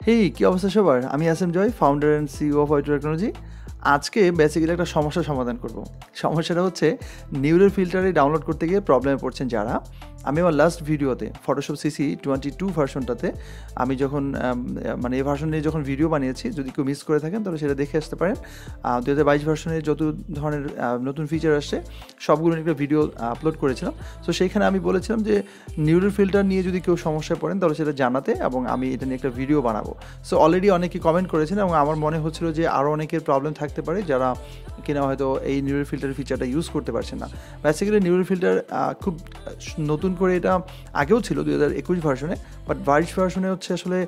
হেই কি অবস্থা সবার? আমি SM Joy, founder and CEO of IT technology. আজকে বেসিক্যালি একটা সমস্যার সমাধান করব। সমস্যাটা হচ্ছে নিউরেল ফিল্টারে ডাউনলোড করতে গিয়ে প্রবলেমে পড়ছেন যারা। আমি আমার লাস্ট ভিডিওতে ফটোশপ সিসি 22 ভার্সনটাতে আমি যখন মানে এই ভার্সন নিয়ে যখন ভিডিও বানিয়েছি, যদি কেউ মিস করে থাকেন তাহলে সেটা দেখে আসতে পারেন। 2022 ভার্সনে যত ধরনের নতুন ফিচার আসছে সবগুলো নিয়ে একটা ভিডিও আপলোড করেছিলাম। সো সেইখানে আমি বলেছিলাম যে নিউরেল ফিল্টার নিয়ে যদি কেউ সমস্যায় পড়েন তাহলে সেটা জানাতে, এবং আমি এটা নিয়ে একটা ভিডিও বানাবো। সো অলরেডি অনেকে কমেন্ট করেছেন এবং আমার মনে হচ্ছিল যে আরও অনেকের প্রবলেম থাকতে পারে যারা কিনা হয়তো এই নিউরেল ফিল্টার ফিচারটা ইউজ করতে পারছেন না। বেসিক্যালি নিউরেল ফিল্টার খুব নতুন করে এটা আগেও ছিল 2021 ভার্সনে, বাট 22 ভার্সনে হচ্ছে আসলে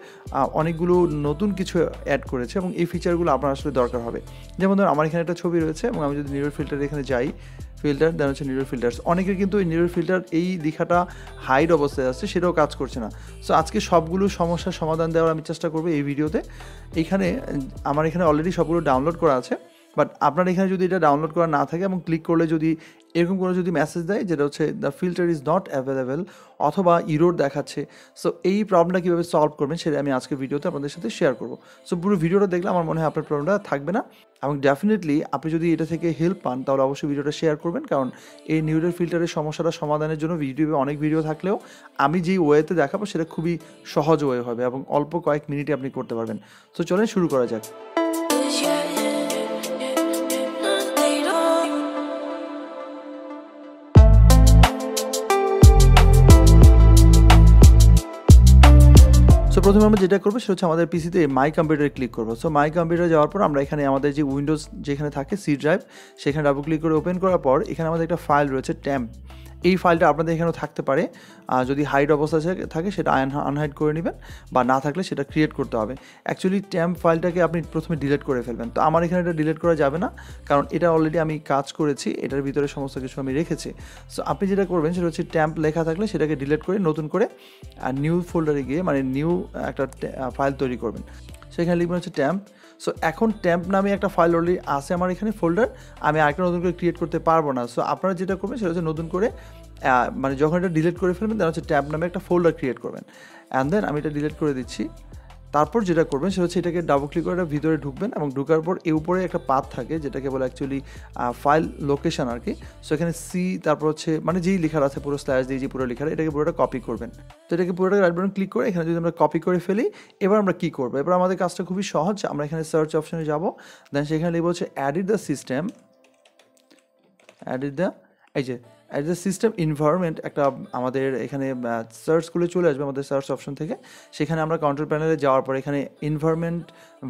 অনেকগুলো নতুন কিছু অ্যাড করেছে এবং এই ফিচারগুলো আপনার আসলে দরকার হবে। যেমন ধরুন আমার এখানে একটা ছবি রয়েছে এবং আমি যদি নিউরেল ফিল্টার এখানে যাই, ফিল্টার দেন হচ্ছে নিউরেল ফিল্টার্স, অনেকের কিন্তু এই নিউরেল ফিল্টার এই লেখাটা হাইড অবস্থায় আসছে, সেটাও কাজ করছে না। সো আজকে সবগুলো সমস্যার সমাধান দেওয়ার আমি চেষ্টা করবো এই ভিডিওতে। আমার এখানে অলরেডি সবগুলো ডাউনলোড করা আছে, বাট আপনার এখানে যদি এটা ডাউনলোড করা না থাকে এবং ক্লিক করলে যদি এরকম কোনো যদি মেসেজ দেয় যেটা হচ্ছে the filter is not available অথবা ইরোর দেখাচ্ছে, সো এই প্রবলেমটা কীভাবে সলভ করবেন সেটা আমি আজকে ভিডিওতে আপনাদের সাথে শেয়ার করবো। সো পুরো ভিডিওটা দেখলে আমার মনে হয় আপনার প্রবলেমটা থাকবে না, এবং ডেফিনেটলি আপনি যদি এটা থেকে হেল্প পান তাহলে অবশ্যই ভিডিওটা শেয়ার করবেন, কারণ এই নিউরেল ফিল্টারের সমস্যাটা সমাধানের জন্য ইউটিউবে অনেক ভিডিও থাকলেও আমি যেই ওয়েতে দেখাবো সেটা খুবই সহজ ওয়ে হবে এবং অল্প কয়েক মিনিটে আপনি করতে পারবেন। সো চলেন শুরু করা যাক। সো প্রথমে আমরা যেটা করবো সেটা হচ্ছে আমাদের পিসিতে মাই কম্পিউটারে ক্লিক করবো। সো মাই কম্পিউটারে যাওয়ার পর আমরা এখানে আমাদের যে উইন্ডোজ যেখানে থাকে সি ড্রাইভ, সেখানে ডাবল ক্লিক করে ওপেন করার পর এখানে আমাদের একটা ফাইল রয়েছে ট্যাম্প। এই ফাইলটা আপনাদের এখানেও থাকতে পারে, যদি হাইড অবস্থা থাকে সেটা আনহাইড করে নেবেন, বা না থাকলে সেটা ক্রিয়েট করতে হবে। অ্যাকচুয়ালি ট্যাম্প ফাইলটাকে আপনি প্রথমে ডিলিট করে ফেলবেন। তো আমার এখানে এটা ডিলিট করা যাবে না, কারণ এটা অলরেডি আমি কাজ করেছি, এটার ভিতরে সমস্ত কিছু আমি রেখেছি। সো আপনি যেটা করবেন সেটা হচ্ছে ট্যাম্প লেখা থাকলে সেটাকে ডিলিট করে নতুন করে নিউ ফোল্ডারে গিয়ে মানে নিউ একটা ফাইল তৈরি করবেন। সেখানে লিখবেন হচ্ছে ট্যাম্প। সো এখন ট্যাম্প নামে একটা ফাইল অলরেডি আছে আমার এখানে ফোল্ডার, আমি আরেকটা নতুন করে ক্রিয়েট করতে পারবো না। সো আপনারা যেটা করবেন সেটা হচ্ছে নতুন করে মানে যখন এটা ডিলিট করে ফেলবেন তাহলে হচ্ছে ট্যাম্প নামে একটা ফোল্ডার ক্রিয়েট করবেন, অ্যান্ড দেন আমি এটা ডিলিট করে দিচ্ছি। তারপর যেটা করবেন সেটা হচ্ছে এটাকে ডাবল ক্লিক করে ভিতরে ঢুকবেন, এবং ঢুকার পর এর উপরে একটা পাথ থাকে যেটাকে বলে অ্যাকচুয়ালি ফাইল লোকেশন আর কি। সো এখানে সি তারপর হচ্ছে মানে যেই লেখার আছে পুরো স্ল্যাশ দিয়ে যে পুরো লেখার, এটাকে পুরোটা কপি করবেন। তো এটাকে পুরোটা রাইট বাটন ক্লিক করে এখানে যদি আমরা কপি করে ফেলি, এবার আমরা কী করবো? এবার আমাদের কাজটা খুবই সহজ। আমরা এখানে সার্চ অপশনে যাব, দেন সেখানে লিখবো হচ্ছে edit the system, as a system environment. একটা আমাদের এখানে সার্চ করলে চলে আসবে আমাদের সার্চ অপশন থেকে, সেখানে আমরা কন্ট্রোল প্যানেলে যাওয়ার পর এখানে এনভায়রনমেন্ট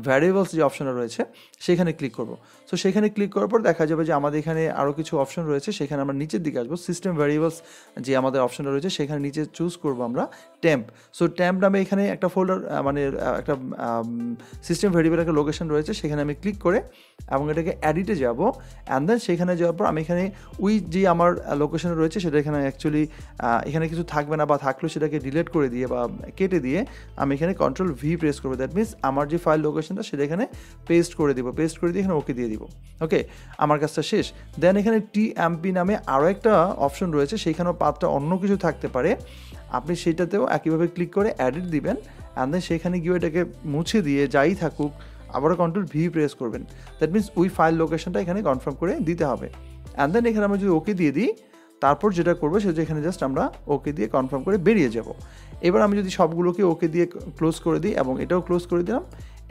ভ্যারিয়েবলস যে অপশনটা রয়েছে সেখানে ক্লিক করব। সো সেখানে ক্লিক করার পর দেখা যাবে যে আমাদের এখানে আরও কিছু অপশন রয়েছে, সেখানে আমরা নিচের দিকে আসবো, সিস্টেম ভ্যারিয়েবলস যে আমাদের অপশনটা রয়েছে সেখানে নিচে চুজ করবো আমরা ট্যাম্প। সো ট্যাম্প নামে এখানে একটা ফোল্ডার মানে একটা সিস্টেম ভ্যারিয়েবল একটা লোকেশন রয়েছে, সেখানে আমি ক্লিক করে এবং এটাকে এডিটে যাব, অ্যান্ড দেন সেখানে যাওয়ার পর আমি এখানে ওই যে আমার লোকেশন রয়েছে সেটা এখানে অ্যাকচুয়ালি এখানে কিছু থাকবে না, বা থাকলেও সেটাকে ডিলিট করে দিয়ে বা কেটে দিয়ে আমি এখানে কন্ট্রোল ভি প্রেস করবো। দ্যাট মিনস আমার যে ফাইল লোকেশনটা সেটা এখানে পেস্ট করে দিব, পেস্ট করে দিয়ে এখানে ওকে দিয়ে দিব। ওকে, আমার কাজটা শেষ। দেন এখানে টিএমপি নামে আরও একটা অপশন রয়েছে, সেইখানেও পাথটা অন্য কিছু থাকতে পারে, আপনি সেটাতেও একইভাবে ক্লিক করে এডিট দিবেন, অ্যান্ড দেন সেখানে গিয়ে এটাকে মুছে দিয়ে যাই থাকুক আবারও কন্ট্রোল ভি প্রেস করবেন। দ্যাট মিনস ওই ফাইল লোকেশনটা এখানে কনফার্ম করে দিতে হবে, অ্যান্ড দেন এখানে আমরা যদি ওকে দিয়ে দিই, তারপর যেটা করবো সেটা এখানে জাস্ট আমরা ওকে দিয়ে কনফার্ম করে বেরিয়ে যাব। এবার আমি যদি সবগুলোকে ওকে দিয়ে ক্লোজ করে দিই এবং এটাও ক্লোজ করে দিলাম,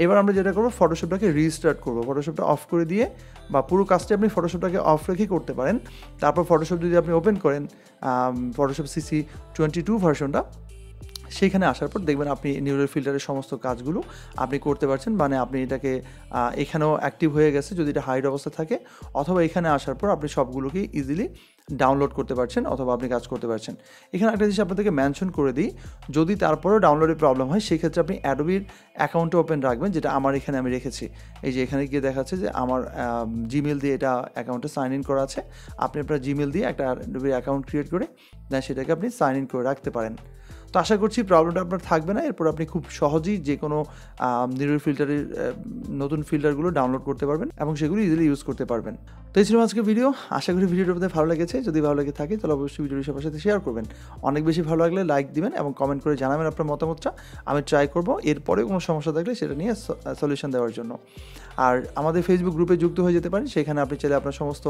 এবার আমরা যেটা করবো ফটোশপটাকে রিস্টার্ট করবো। ফটোশপটা অফ করে দিয়ে, বা পুরো কাজটা আপনি ফটোশপটাকে অফ রেখেই করতে পারেন। তারপর ফটোশপ যদি আপনি ওপেন করেন ফটোশপ সিসি 22 ভার্সনটা, সেইখানে আসার পর দেখবেন আপনি নিউরাল ফিল্টারের সমস্ত কাজগুলো আপনি করতে পারছেন, মানে আপনি এটাকে এখানেও অ্যাক্টিভ হয়ে গেছে যদি এটা হাইড অবস্থা থাকে, অথবা এখানে আসার পর আপনি সবগুলোকে ইজিলি ডাউনলোড করতে পারছেন অথবা আপনি কাজ করতে পারছেন। এখানে একটা জিনিস আপনাদেরকে মেনশন করে দিই, যদি তারপরেও ডাউনলোডের প্রবলেম হয় সেক্ষেত্রে আপনি অ্যাডোবির অ্যাকাউন্টে ওপেন রাখবেন, যেটা আমার এখানে আমি রেখেছি। এই যে এখানে গিয়ে দেখাচ্ছে যে আমার জিমেল দিয়ে এটা অ্যাকাউন্টে সাইন ইন করা আছে, আপনি আপনার জিমেল দিয়ে একটা অ্যাডোবির অ্যাকাউন্ট ক্রিয়েট করে দেন সেটাকে আপনি সাইন ইন করে রাখতে পারেন। তো আশা করছি প্রবলেমটা আপনার থাকবে না। এরপর আপনি খুব সহজেই যে কোনো নিরল ফিল্টারের নতুন ফিল্টারগুলো ডাউনলোড করতে পারবেন এবং সেগুলো ইজিলি ইউজ করতে পারবেন। তো এই ছিল আজকে ভিডিও। আশা করি ভিডিওটা আপনাদের ভালো লেগেছে। যদি ভালো লেগে থাকে তাহলে অবশ্যই ভিডিওটি সবার সাথে শেয়ার করবেন। অনেক বেশি ভালো লাগলে লাইক দিবেন এবং কমেন্ট করে জানাবেন আপনার মতামতটা। আমি ট্রাই করব এরপরে কোনো সমস্যা থাকলে সেটা নিয়ে সলিউশন দেওয়ার জন্য। আর আমাদের ফেসবুক গ্রুপে যুক্ত হয়ে যেতে পারেন, সেখানে আপনি চাইলে আপনার সমস্ত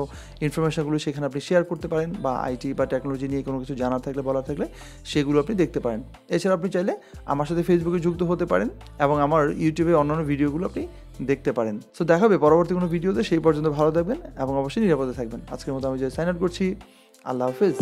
ইনফরমেশনগুলো সেখানে আপনি শেয়ার করতে পারেন, বা আইটি বা টেকনোলজি নিয়ে কোনো কিছু জানার থাকলে বলার থাকলে সেগুলো আপনি দেখতে পারেন। এছাড়া আপনি চাইলে আমার সাথে ফেসবুকে যুক্ত হতে পারেন এবং আমার ইউটিউবে অন্যান্য ভিডিওগুলো আপনি দেখতে পারেন। সো দেখা হবে পরবর্তী কোনো ভিডিওতে। সেই পর্যন্ত ভালো থাকবেন এবং অবশ্যই নিরাপদে থাকবেন। আজকের মতো আমি যে সাইন আউট করছি। আল্লাহ হাফিজ।